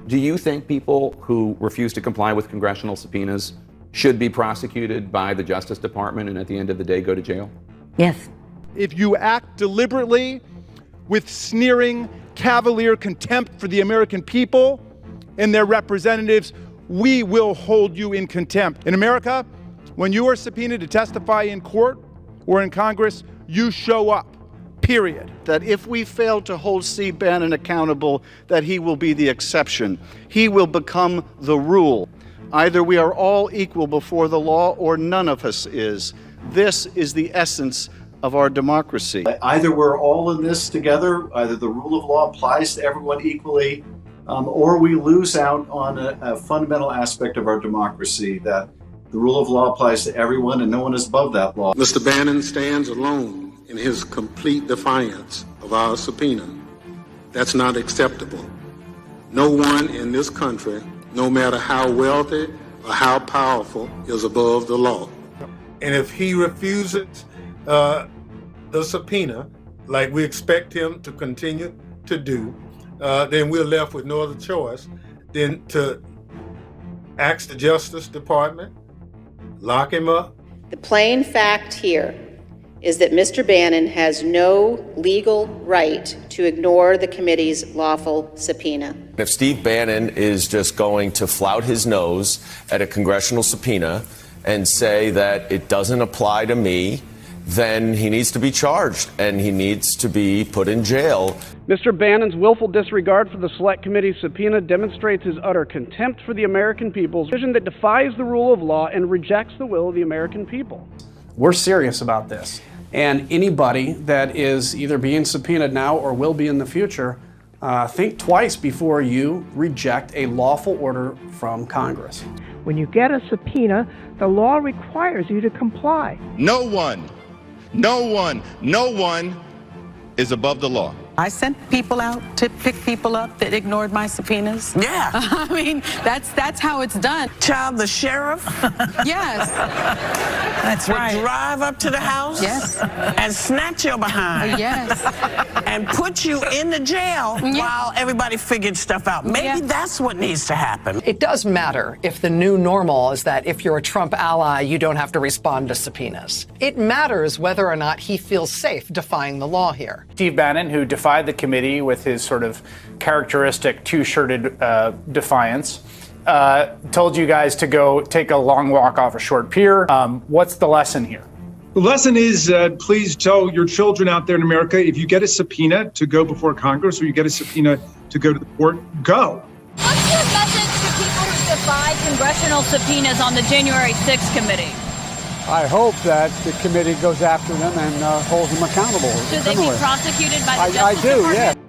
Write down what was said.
Do you think people who refuse to comply with congressional subpoenas should be prosecuted by the Justice Department and at the end of the day go to jail? Yes. If you act deliberately with sneering, cavalier contempt for the American people and their representatives, we will hold you in contempt. In America, when you are subpoenaed to testify in court or in Congress, you show up, period. That if we fail to hold Steve Bannon accountable, that he will be the exception. He will become the rule. Either we are all equal before the law or none of us is. This is the essence of our democracy. Either we're all in this together, either the rule of law applies to everyone equally, or we lose out on a fundamental aspect of our democracy, that the rule of law applies to everyone and no one is above that law. Mr. Bannon stands alone in his complete defiance of our subpoena. That's not acceptable. No one in this country, no matter how wealthy or how powerful, is above the law. And if he refuses the subpoena, like we expect him to continue to do, then we're left with no other choice than to ask the Justice Department, lock him up. The plain fact here is that Mr. Bannon has no legal right to ignore the committee's lawful subpoena. If Steve Bannon is just going to flout his nose at a congressional subpoena and say that it doesn't apply to me, then he needs to be charged and he needs to be put in jail. Mr. Bannon's willful disregard for the Select Committee's subpoena demonstrates his utter contempt for the American people's vision that defies the rule of law and rejects the will of the American people. We're serious about this. And anybody that is either being subpoenaed now or will be in the future, think twice before you reject a lawful order from Congress. When you get a subpoena, the law requires you to comply. No one is above the law. I sent people out to pick people up that ignored my subpoenas. Yeah. I mean, that's how it's done. Child, the sheriff? Yes. That's right. Would drive up to the house? Yes. And snatch your behind. Yes. And put you in the jail while everybody figured stuff out. Maybe that's what needs to happen. It does matter if the new normal is that if you're a Trump ally, you don't have to respond to subpoenas. It matters whether or not he feels safe defying the law here. Steve Bannon, who defied the committee with his sort of characteristic two-shirted defiance, told you guys to go take a long walk off a short pier. What's the lesson here? The lesson is please tell your children out there in America, if you get a subpoena to go before Congress or you get a subpoena to go to the court, go. What's your message to people who defy congressional subpoenas on the January 6th committee? I hope that the committee goes after them and holds them accountable. Should they be prosecuted by the Justice Department? I do, yeah.